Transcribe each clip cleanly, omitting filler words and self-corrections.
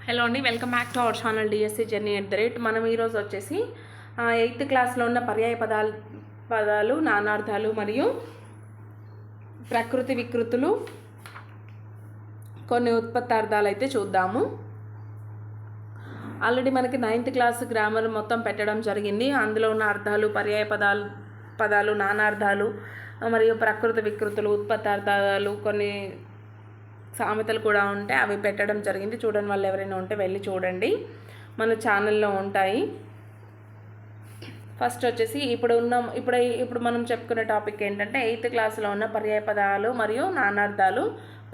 Hello అండి, welcome back to our channel DSC journey @ మనం ఈరోజు వచ్చేసి 8th క్లాస్లో ఉన్న పర్యాయ పదాలు నానార్థాలు మరియు ప్రకృతి వికృతులు కొన్ని ఉత్పత్తార్థాలు అయితే చూద్దాము. ఆల్రెడీ మనకి 9th క్లాస్ గ్రామర్ మొత్తం పెట్టడం జరిగింది. అందులో ఉన్న అర్థాలు, పర్యాయ పదాలు నానార్థాలు మరియు ప్రకృతి వికృతులు, ఉత్పత్తార్థాలు, కొన్ని సామెతలు కూడా ఉంటాయి, అవి పెట్టడం జరిగింది. చూడని వాళ్ళు ఎవరైనా ఉంటే వెళ్ళి చూడండి, మన ఛానల్లో ఉంటాయి. ఫస్ట్ వచ్చేసి ఇప్పుడు మనం చెప్పుకునే టాపిక్ ఏంటంటే 8th క్లాస్లో ఉన్న పర్యాయ పదాలు మరియు నానార్థాలు,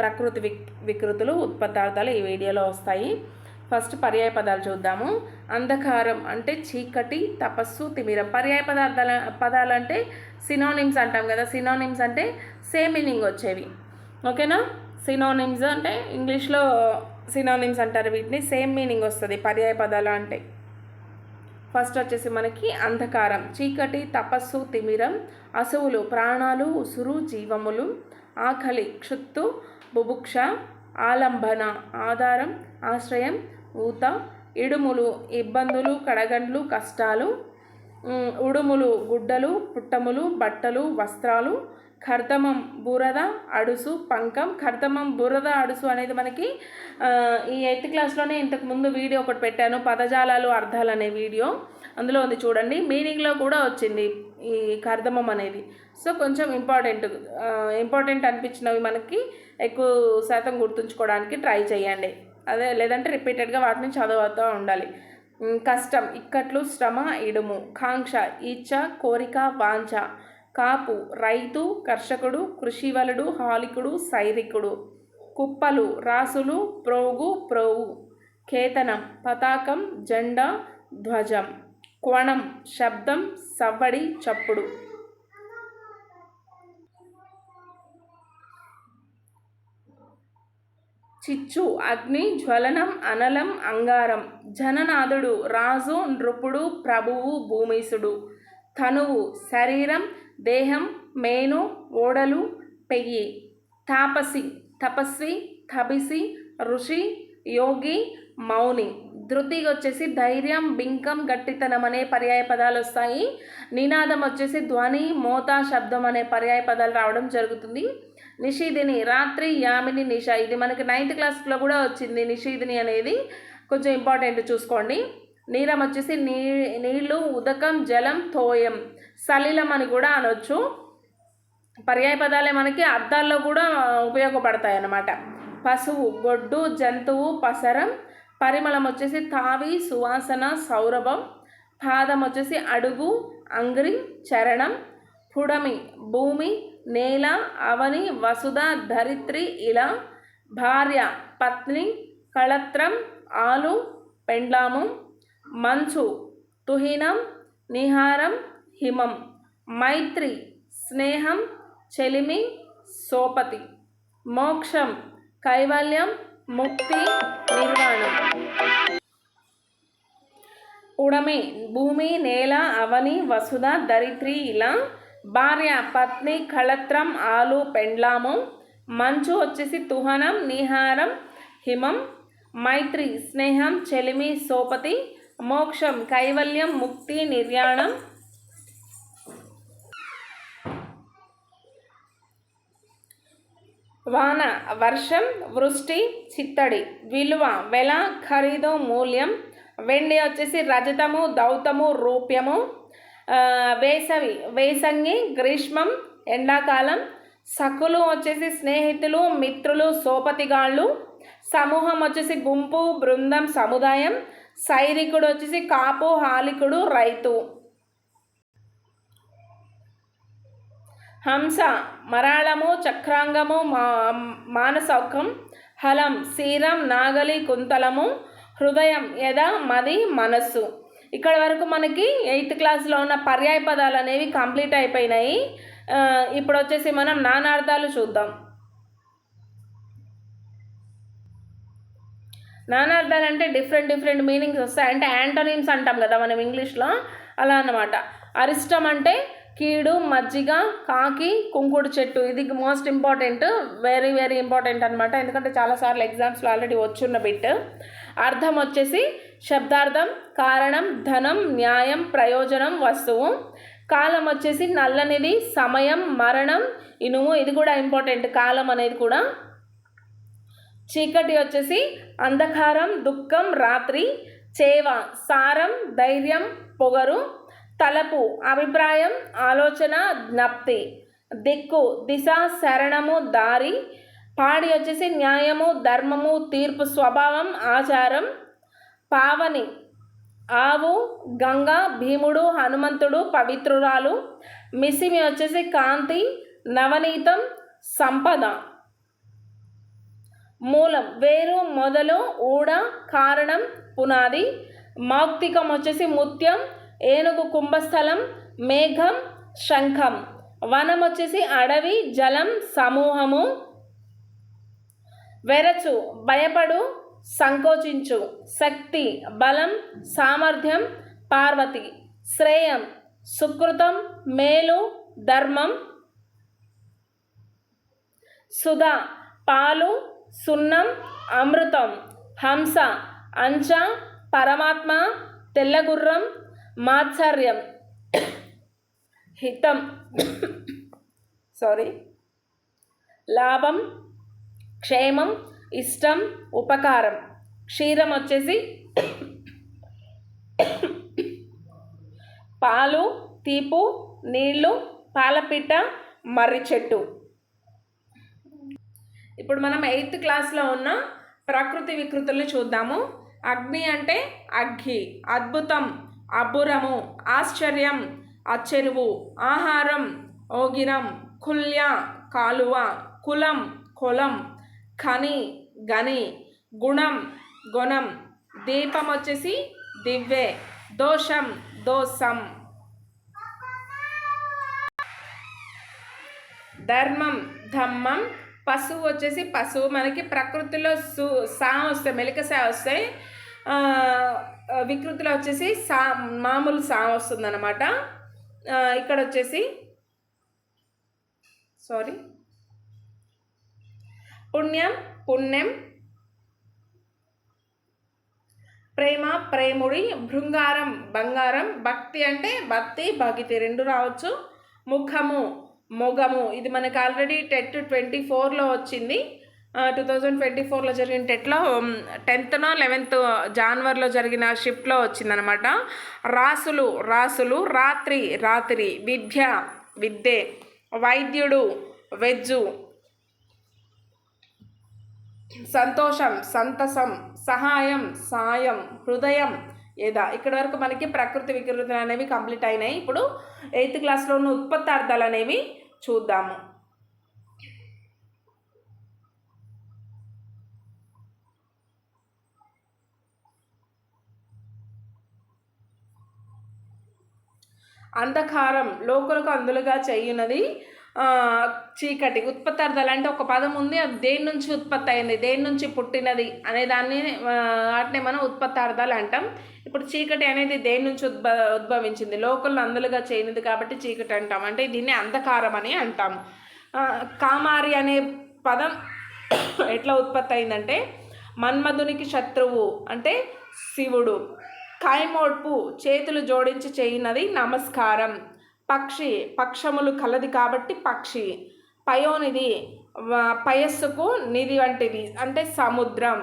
ప్రకృతి వికృతులు, ఉత్పత్తార్థాలు ఈ వీడియోలో వస్తాయి. ఫస్ట్ పర్యాయ పదాలు చూద్దాము. అంధకారం అంటే చీకటి, తపస్సు, తిమిరం. పర్యాయ పదాలు అంటే సినోనిమ్స్ అంటాం కదా. సినోనిమ్స్ అంటే సేమ్ మీనింగ్ వచ్చేవి, ఓకేనా. సినోనిమ్స్ అంటే ఇంగ్లీష్లో సినోనిమ్స్ అంటారు వీటిని, సేమ్ మీనింగ్ వస్తుంది పర్యాయ పదాలు అంటే. ఫస్ట్ వచ్చేసి మనకి అంధకారం చీకటి, తపస్సు, తిమిరం. అసువులు ప్రాణాలు, ఉసురు జీవములు. ఆకలి క్షుత్తు, బుభుక్ష. ఆలంబన ఆధారం, ఆశ్రయం, ఊత. ఇడుములు ఇబ్బందులు, కడగండ్లు, కష్టాలు. ఉడుములు గుడ్డలు, పుట్టములు, బట్టలు, వస్త్రాలు. కర్దమం బురద, అడుసు, పంకం. కర్దమం బురద, అడుసు అనేది మనకి ఈ 8th క్లాస్లోనే ఇంతకుముందు వీడియో ఒకటి పెట్టాను, పదజాలాలు అర్థాలు అనే వీడియో, అందులో ఉంది చూడండి. మీనింగ్లో కూడా వచ్చింది ఈ కర్దమం అనేది. సో కొంచెం ఇంపార్టెంట్ అనిపించినవి మనకి ఎక్కువ శాతం గుర్తుంచుకోవడానికి ట్రై చేయండి, అదే లేదంటే రిపీటెడ్గా వాటిని చదువుతూ ఉండాలి. కష్టం ఇక్కట్లు, శ్రమ, ఇడుము. కాంక్ష ఇచ్చ, కోరిక, వాంఛ. కాపు రైతు, కర్షకుడు, కృషివలుడు, హాలికుడు, సైరికుడు. కుప్పలు రాసులు, ప్రోగు. కేతనం పతాకం, జెండా, ధ్వజం. క్వణం శబ్దం, సవ్వడి, చప్పుడు. చిచ్చు అగ్ని, జ్వలనం, అనలం, అంగారం. జననాథుడు రాజు, నృపుడు, ప్రభువు, భూమీసుడు. తనువు శరీరం, దేహం, మేను, ఓడలు, పెయ్యి. తాపసి తపస్వి, తబిసి, ఋషి, యోగి, మౌని. ధృతికి వచ్చేసి ధైర్యం, బింకం, గట్టితనం అనే పర్యాయ పదాలు వస్తాయి. నినాదం వచ్చేసి ధ్వని, మోత, శబ్దం అనే పర్యాయ పదాలు రావడం జరుగుతుంది. నిషీదిని రాత్రి, యామిని, నిష. ఇది మనకి 9th క్లాస్లో కూడా వచ్చింది నిషీదిని అనేది, కొంచెం ఇంపార్టెంట్ చూసుకోండి. నీరం వచ్చేసి నీళ్ళు, ఉదకం, జలం, తోయం. సలిలం అని కూడా అనొచ్చు. పర్యాయ పదాలే మనకి అర్థాల్లో కూడా ఉపయోగపడతాయి అన్నమాట. పశువు గొడ్డు, జంతువు, పసరం. పరిమళం వచ్చేసి తావి, సువాసన, సౌరభం. పాదం వచ్చేసి అడుగు, అంగ్రి, చరణం. పుడమి భూమి, నేల, అవని, వసుధ, ధరిత్రి, ఇలా. భార్య పత్ని, కళత్రం, ఆలు, పెండ్లాము. మంచు తుహినం, నిహారం, హిమం. మైత్రి స్నేహం, చెలిమి, సోపతి. మోక్షం కైవల్యం, ముక్తి, నిర్వాణం. ఉడమి భూమి, నేల, అవని, వసుధ, ధరిత్రి, ఇలా. భార్య పత్ని, కళత్రం, ఆలు, పెండ్లాము. మంచు వచ్చేసి తుహనం, నిహారం, హిమం. మైత్రి స్నేహం, చెలిమి, సోపతి. మోక్షం కైవల్యం, ముక్తి, నిర్యాణం. వాన వర్షం, వృష్టి, చిత్తడి. విలువ వెల, ఖరీదు, మూల్యం. వెండి వచ్చేసి రజతము, దౌతము, రూప్యము. వేసవి వేసంగి, గ్రీష్మం, ఎండాకాలం. సఖులు వచ్చేసి స్నేహితులు, మిత్రులు, సోపతిగాళ్ళు. సమూహం వచ్చేసి గుంపు, బృందం, సముదాయం. సైరికుడు వచ్చేసి కాపు, హాలికుడు, రైతు. హంస మరాళము, చక్రాంగము, మానసౌకం. హలం శీరం, నాగలి, కుంతలము. హృదయం యద, మది, మనస్సు. ఇక్కడ వరకు మనకి 8th క్లాస్లో ఉన్న పర్యాయ పదాలు అనేవి కంప్లీట్ అయిపోయినాయి. ఇప్పుడు వచ్చేసి మనం నానార్థాలు చూద్దాం. నానార్థాలు అంటే డిఫరెంట్ మీనింగ్స్ వస్తాయి. అంటే యాంటోనిమ్స్ అంటాం కదా మనం ఇంగ్లీష్లో, అలా అన్నమాట. అరిష్టం అంటే కీడు, మజ్జిగ, కాకి, కుంకుడు చెట్టు. ఇది most important, very very important అనమాట, ఎందుకంటే చాలాసార్లు ఎగ్జామ్స్లో ఆల్రెడీ వచ్చున్న బిట్. అర్థం వచ్చేసి శబ్దార్థం, కారణం, ధనం, న్యాయం, ప్రయోజనం, వస్తువు. కాలం వచ్చేసి నల్లనిది, సమయం, మరణం, ఇనుము. ఇది కూడా ఇంపార్టెంట్, కాలం అనేది కూడా. చీకటి వచ్చేసి అంధకారం, దుఃఖం, రాత్రి. చేవ సారం, ధైర్యం, పొగరు. తలపు అభిప్రాయం, ఆలోచన, జ్ఞప్తి. దిక్కు దిశ, శరణము, దారి. పాడి వచ్చేసి న్యాయము, ధర్మము, తీర్పు, స్వభావం, ఆచారం. పావని ఆవు, గంగ, భీముడు, హనుమంతుడు, పవిత్రురాలు. మిసిమి వచ్చేసి కాంతి, నవనీతం, సంపద. మూలం వేరు, మొదలు, ఊడ, కారణం, పునాది. మౌక్తికం వచ్చేసి ముత్యం, ఏనుగు, కుంభస్థలం, మేఘం, శంఖం. వనం వచ్చేసి అడవి, జలం, సమూహము. వెరచు భయపడు, సంకోచించు. శక్తి బలం, సామర్థ్యం, పార్వతి. శ్రేయం సుకృతం, మేలు, ధర్మం. సుధా పాలు, సున్నం, అమృతం. హంస అంచ, పరమాత్మ, తెల్లగుర్రం, మాత్సర్యం, హితం లాభం, క్షేమం, ఇష్టం, ఉపకారం. క్షీరం వచ్చేసి పాలు, తీపు, నీళ్ళు, పాలపిట్ట, మర్రి చెట్టు. ఇప్పుడు మనం 8th క్లాస్లో ఉన్న ప్రకృతి వికృతుల్ని చూద్దాము. అగ్ని అంటే అగ్గి, అద్భుతం, అబ్బురము, ఆశ్చర్యం, అచ్చెరువు. ఆహారం ఓగిరం, కుల్య, కాలువ. కులం కులం, ఖని, గని. గుణం గుణం. దీపం వచ్చేసి దివ్వె. దోషం దోసం. ధర్మం ధమ్మం. పశువు వచ్చేసి పశువు. మనకి ప్రకృతిలో సా వస్తాయి, మెలిక సా వస్తాయి. వికృతిలో వచ్చేసి మామూలు సా వస్తుంది అన్నమాట. ఇక్కడ వచ్చేసి పుణ్యం పుణ్యం. ప్రేమ ప్రేముడి. భృంగారం బంగారం. భక్తి అంటే భక్తి భగితి రెండు రావచ్చు. ముఖము మొగము. ఇది మనకు ఆల్రెడీ టెట్ 24లో వచ్చింది. 2024లో జరిగిన టెట్లో 10th 11th జనవరిలో జరిగిన షిఫ్ట్లో వచ్చిందనమాట. రాసులు రాసులు. రాత్రి రాత్రి. విద్య విద్యే. వైద్యుడు వెజ్జు. సంతోషం సంతసం. సహాయం సాయం. హృదయం ఏదా. ఇక్కడ వరకు మనకి ప్రకృతి వికృతులు అనేవి కంప్లీట్ అయినాయి. ఇప్పుడు 8th క్లాస్లో ఉన్న ఉత్పత్తార్థాలు అనేవి చూద్దాము. అంధకారం లోకులకు అందులుగా చేయున్నది. చీకటి. ఉత్పత్తార్థాలు అంటే ఒక పదం ఉంది, అది దేని నుంచి ఉత్పత్తి అయింది, దేని నుంచి పుట్టినది అనే దాన్ని వాటిని మనం ఉత్పత్తార్థాలు అంటాం. ఇప్పుడు చీకటి అనేది దేని నుంచి ఉద్భవించింది, లోకల్లో అందులుగా చేయనిది కాబట్టి చీకటి అంటాం. అంటే దీన్ని అంధకారం అని అంటాము. కామారి అనే పదం ఎట్లా ఉత్పత్తి అయిందంటే మన్మధునికి శత్రువు అంటే శివుడు. కైమోడ్పు చేతులు జోడించి చేయనది నమస్కారం. పక్షి పక్షములు కలది కాబట్టి పక్షి. పయోనిధి పయస్సుకు నిధి వంటిది అంటే సముద్రం.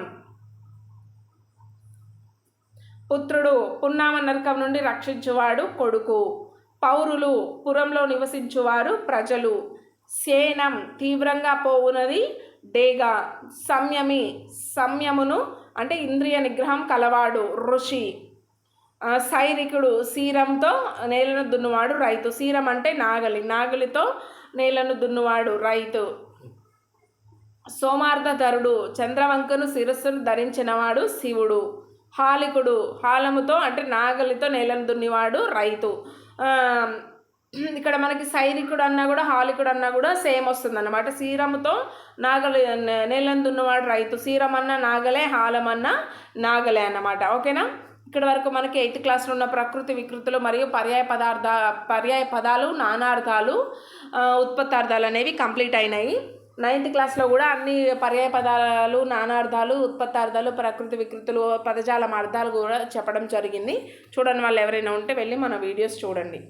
పుత్రుడు పున్నామ నరకం నుండి రక్షించువాడు కొడుకు. పౌరులు పురంలో నివసించువారు ప్రజలు. సేనం తీవ్రంగా పోవునది డేగా. సంయమి సంయమును అంటే ఇంద్రియ నిగ్రహం కలవాడు ఋషి. సైనికుడు శీరంతో నేలను దున్నువాడు రైతు. శీరం అంటే నాగలి, నాగలితో నేలను దున్నువాడు రైతు. సోమార్ధధరుడు చంద్రవంకను శిరస్సును ధరించినవాడు శివుడు. హాలికుడు హాలముతో అంటే నాగలితో నేలను దున్నివాడు రైతు. ఇక్కడ మనకి సైనికుడు అన్నా కూడా హాలికుడు అన్నా కూడా సేమ్ వస్తుంది అన్నమాట. శీరముతో నాగలి నేలను దున్నవాడు రైతు. శీరం అన్న నాగలే, హాలం అన్న నాగలే అన్నమాట. ఓకేనా. ఇక్కడ వరకు మనకి 8th క్లాస్లో ఉన్న ప్రకృతి వికృతులు మరియు పర్యాయ పదాలు నానార్థాలు ఉత్పత్తార్థాలు అనేవి కంప్లీట్ అయినాయి. 9th క్లాస్లో కూడా అన్ని పర్యాయ పదాలు నానార్థాలు ఉత్పత్తార్థాలు ప్రకృతి వికృతులు పదజాలం అర్థాలు కూడా చెప్పడం జరిగింది. చూడని వాళ్ళు ఎవరైనా ఉంటే వెళ్ళి మన వీడియోస్ చూడండి.